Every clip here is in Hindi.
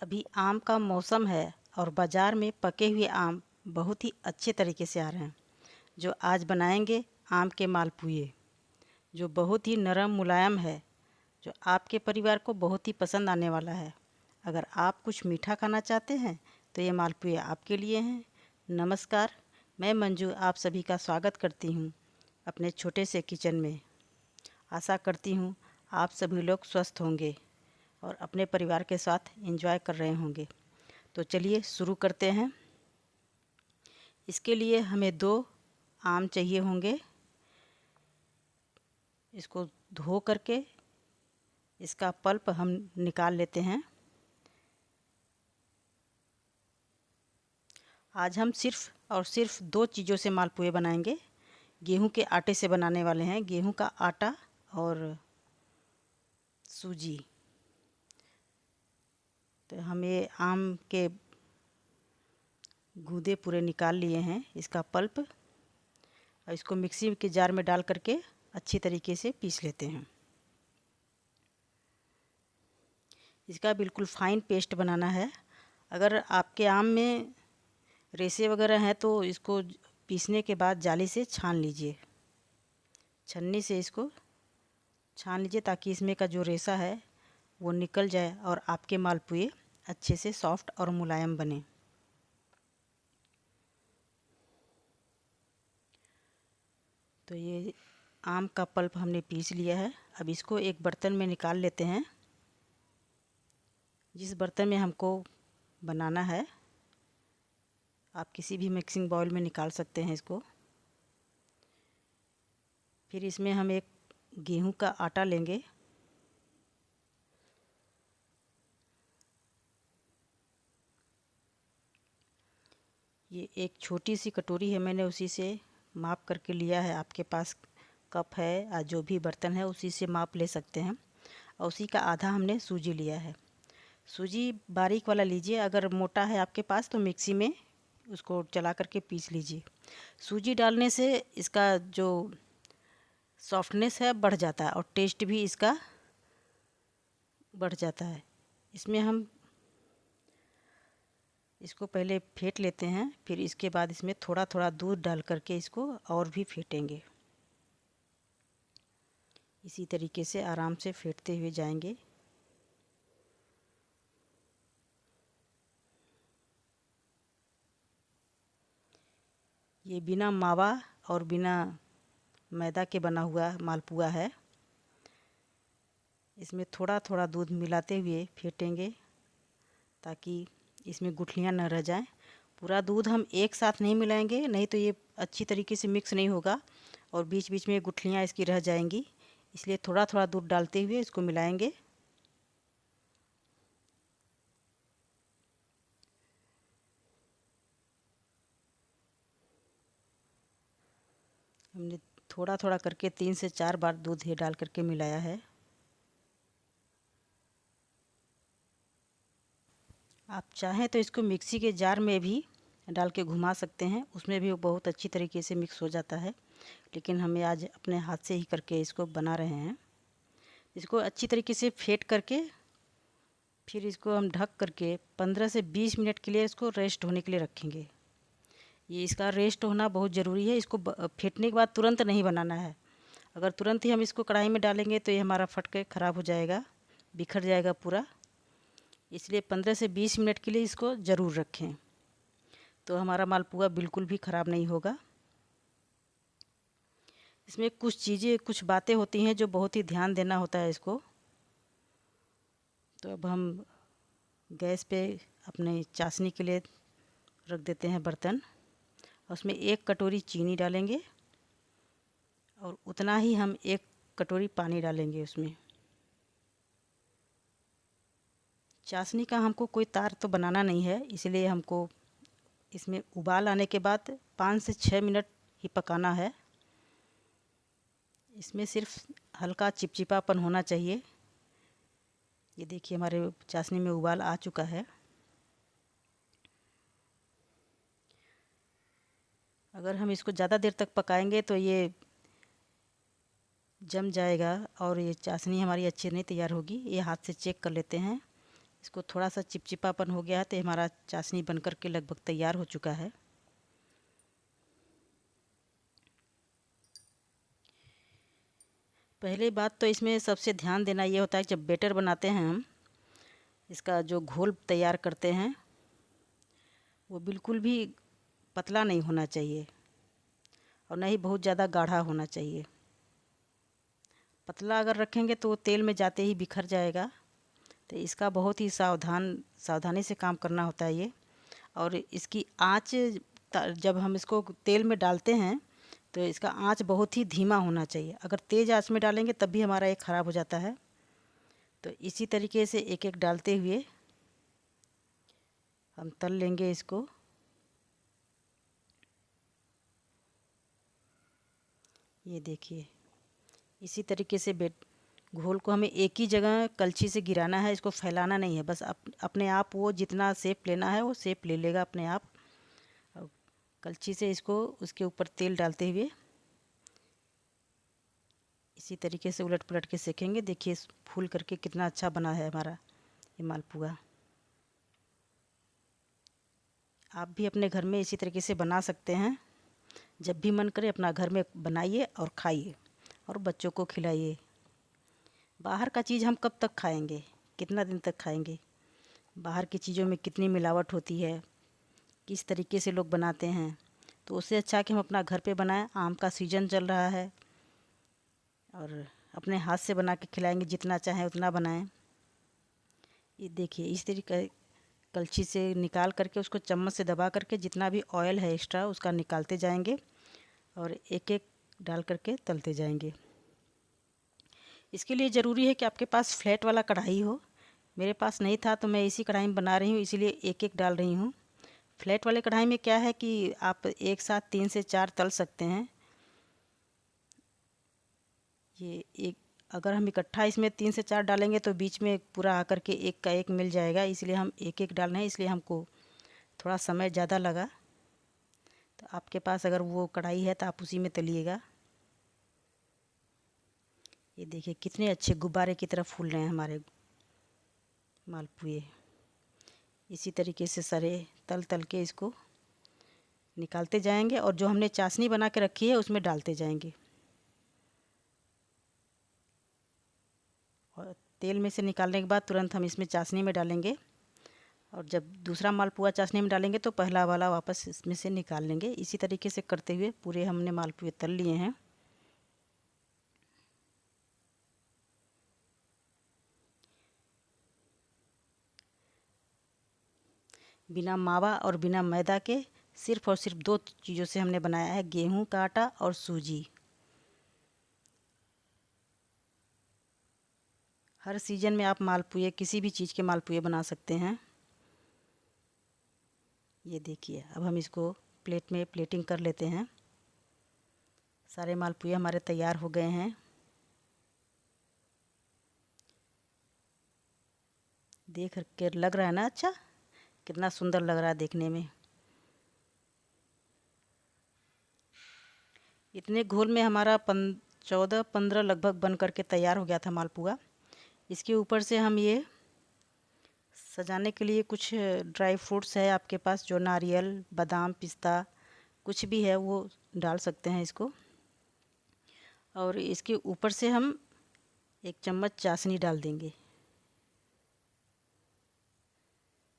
अभी आम का मौसम है और बाज़ार में पके हुए आम बहुत ही अच्छे तरीके से आ रहे हैं। जो आज बनाएंगे आम के मालपुए, जो बहुत ही नरम मुलायम है, जो आपके परिवार को बहुत ही पसंद आने वाला है। अगर आप कुछ मीठा खाना चाहते हैं तो ये मालपुए आपके लिए हैं। नमस्कार, मैं मंजू आप सभी का स्वागत करती हूँ अपने छोटे से किचन में। आशा करती हूँ आप सभी लोग स्वस्थ होंगे और अपने परिवार के साथ एंजॉय कर रहे होंगे। तो चलिए शुरू करते हैं। इसके लिए हमें 2 आम चाहिए होंगे। इसको धो करके इसका पल्प हम निकाल लेते हैं। आज हम सिर्फ और सिर्फ 2 चीज़ों से मालपुए बनाएंगे। गेहूं के आटे से बनाने वाले हैं, गेहूं का आटा और सूजी। तो हम ये आम के गूदे पूरे निकाल लिए हैं, इसका पल्प, और इसको मिक्सी के जार में डाल करके अच्छी तरीके से पीस लेते हैं। इसका बिल्कुल फाइन पेस्ट बनाना है। अगर आपके आम में रेशे वगैरह हैं तो इसको पीसने के बाद जाली से छान लीजिए। छन्नी से इसको छान लीजिए ताकि इसमें का जो रेशा है वो निकल जाए और आपके मालपुए अच्छे से सॉफ्ट और मुलायम बने। तो ये आम का पल्प हमने पीस लिया है। अब इसको एक बर्तन में निकाल लेते हैं। जिस बर्तन में हमको बनाना है आप किसी भी मिक्सिंग बाउल में निकाल सकते हैं इसको। फिर इसमें हम एक गेहूं का आटा लेंगे। ये एक छोटी सी कटोरी है, मैंने उसी से माप करके लिया है। आपके पास कप है या जो भी बर्तन है उसी से माप ले सकते हैं। और उसी का आधा हमने सूजी लिया है। सूजी बारीक वाला लीजिए, अगर मोटा है आपके पास तो मिक्सी में उसको चला करके पीस लीजिए। सूजी डालने से इसका जो सॉफ्टनेस है बढ़ जाता है और टेस्ट भी इसका बढ़ जाता है। इसमें हम इसको पहले फेंट लेते हैं, फिर इसके बाद इसमें थोड़ा थोड़ा दूध डाल करके इसको और भी फेंटेंगे। इसी तरीके से आराम से फेंटते हुए जाएंगे। ये बिना मावा और बिना मैदा के बना हुआ मालपुआ है। इसमें थोड़ा थोड़ा दूध मिलाते हुए फेंटेंगे ताकि इसमें गुठलियाँ न रह जाएं। पूरा दूध हम एक साथ नहीं मिलाएंगे, नहीं तो ये अच्छी तरीके से मिक्स नहीं होगा और बीच बीच में गुठलियाँ इसकी रह जाएंगी। इसलिए थोड़ा थोड़ा दूध डालते हुए इसको मिलाएंगे। हमने थोड़ा थोड़ा करके 3 से 4 बार दूध ये डाल करके मिलाया है। आप चाहें तो इसको मिक्सी के जार में भी डाल के घुमा सकते हैं, उसमें भी वो बहुत अच्छी तरीके से मिक्स हो जाता है। लेकिन हमें आज अपने हाथ से ही करके इसको बना रहे हैं। इसको अच्छी तरीके से फेंट करके फिर इसको हम ढक करके 15 से 20 मिनट के लिए इसको रेस्ट होने के लिए रखेंगे। ये इसका रेस्ट होना बहुत ज़रूरी है। इसको फेंटने के बाद तुरंत नहीं बनाना है। अगर तुरंत ही हम इसको कढ़ाई में डालेंगे तो ये हमारा फट के ख़राब हो जाएगा, बिखर जाएगा पूरा। इसलिए 15 से 20 मिनट के लिए इसको ज़रूर रखें, तो हमारा मालपुआ बिल्कुल भी ख़राब नहीं होगा। इसमें कुछ चीज़ें, कुछ बातें होती हैं जो बहुत ही ध्यान देना होता है इसको। तो अब हम गैस पे अपने चाशनी के लिए रख देते हैं बर्तन। उसमें 1 कटोरी चीनी डालेंगे और उतना ही हम 1 कटोरी पानी डालेंगे उसमें। चाशनी का हमको कोई तार तो बनाना नहीं है, इसलिए हमको इसमें उबाल आने के बाद 5 से 6 मिनट ही पकाना है। इसमें सिर्फ हल्का चिपचिपापन होना चाहिए। ये देखिए हमारे चाशनी में उबाल आ चुका है। अगर हम इसको ज़्यादा देर तक पकाएंगे तो ये जम जाएगा और ये चाशनी हमारी अच्छी नहीं तैयार होगी। ये हाथ से चेक कर लेते हैं। इसको थोड़ा सा चिपचिपापन हो गया है तो हमारा चाशनी बनकर के लगभग तैयार हो चुका है। पहली बात तो इसमें सबसे ध्यान देना ये होता है, जब बैटर बनाते हैं हम, इसका जो घोल तैयार करते हैं वो बिल्कुल भी पतला नहीं होना चाहिए और न ही बहुत ज़्यादा गाढ़ा होना चाहिए। पतला अगर रखेंगे तो वो तेल में जाते ही बिखर जाएगा। तो इसका बहुत ही सावधानी से काम करना होता है ये। और इसकी आँच, जब हम इसको तेल में डालते हैं तो इसका आँच बहुत ही धीमा होना चाहिए। अगर तेज़ आँच में डालेंगे तब भी हमारा ये ख़राब हो जाता है। तो इसी तरीके से एक एक डालते हुए हम तल लेंगे इसको। ये देखिए, इसी तरीके से घोल को हमें एक ही जगह कलछी से गिराना है, इसको फैलाना नहीं है। बस अपने आप वो जितना शेप लेना है वो शेप ले लेगा अपने आप। और कलछी से इसको उसके ऊपर तेल डालते हुए इसी तरीके से उलट पुलट के सेकेंगे। देखिए फूल करके कितना अच्छा बना है हमारा ये मालपुआ। आप भी अपने घर में इसी तरीके से बना सकते हैं। जब भी मन करे अपना घर में बनाइए और खाइए और बच्चों को खिलाइए। बाहर का चीज़ हम कब तक खाएंगे, कितना दिन तक खाएंगे? बाहर की चीज़ों में कितनी मिलावट होती है, किस तरीके से लोग बनाते हैं। तो उससे अच्छा कि हम अपना घर पे बनाएं। आम का सीज़न चल रहा है और अपने हाथ से बना के खिलाएंगे, जितना चाहें उतना बनाएं। ये देखिए, इस तरीके कलछी से निकाल करके उसको चम्मच से दबा करके जितना भी ऑयल है एक्स्ट्रा उसका निकालते जाएंगे और एक एक डाल करके तलते जाएंगे। इसके लिए ज़रूरी है कि आपके पास फ्लैट वाला कढ़ाई हो। मेरे पास नहीं था तो मैं इसी कढ़ाई में बना रही हूँ, इसीलिए एक एक डाल रही हूँ। फ्लैट वाले कढ़ाई में क्या है कि आप एक साथ 3 से 4 तल सकते हैं। ये एक अगर हम इकट्ठा इसमें 3 से 4 डालेंगे तो बीच में पूरा आकर के एक का एक मिल जाएगा, इसलिए हम एक एक डाल रहे हैं। इसलिए हमको थोड़ा समय ज़्यादा लगा। तो आपके पास अगर वो कढ़ाई है तो आप उसी में तलिएगा। ये देखिए कितने अच्छे गुब्बारे की तरह फूल रहे हैं हमारे मालपुए। इसी तरीके से सारे तल तल के इसको निकालते जाएंगे और जो हमने चाशनी बना के रखी है उसमें डालते जाएंगे। और तेल में से निकालने के बाद तुरंत हम इसमें चाशनी में डालेंगे और जब दूसरा मालपुआ चाशनी में डालेंगे तो पहला वाला वापस इसमें से निकाल लेंगे। इसी तरीके से करते हुए पूरे हमने मालपुए तल लिए हैं। बिना मावा और बिना मैदा के सिर्फ़ और सिर्फ 2 चीज़ों से हमने बनाया है, गेहूं का आटा और सूजी। हर सीज़न में आप मालपुए, किसी भी चीज़ के मालपुए बना सकते हैं। ये देखिए, अब हम इसको प्लेट में प्लेटिंग कर लेते हैं। सारे मालपुए हमारे तैयार हो गए हैं। देख के लग रहा है ना अच्छा, कितना सुंदर लग रहा है देखने में। इतने घोल में हमारा 14-15 लगभग बन करके तैयार हो गया था मालपुआ। इसके ऊपर से हम ये सजाने के लिए कुछ ड्राई फ्रूट्स है आपके पास, जो नारियल, बादाम, पिस्ता कुछ भी है वो डाल सकते हैं इसको। और इसके ऊपर से हम 1 चम्मच चाशनी डाल देंगे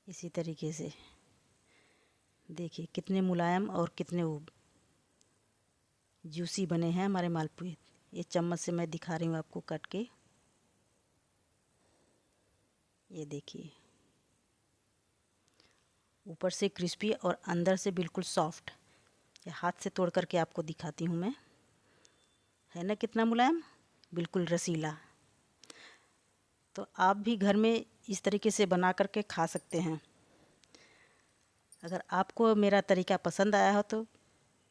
इसी तरीके से। देखिए कितने मुलायम और कितने वो जूसी बने हैं हमारे मालपुए। ये चम्मच से मैं दिखा रही हूँ आपको काट के। ये देखिए, ऊपर से क्रिस्पी और अंदर से बिल्कुल सॉफ्ट। ये हाथ से तोड़ करके आपको दिखाती हूँ मैं। है ना कितना मुलायम, बिल्कुल रसीला। तो आप भी घर में इस तरीके से बना करके खा सकते हैं। अगर आपको मेरा तरीका पसंद आया हो तो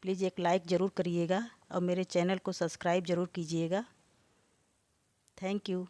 प्लीज़ एक लाइक ज़रूर करिएगा और मेरे चैनल को सब्सक्राइब ज़रूर कीजिएगा। Thank you.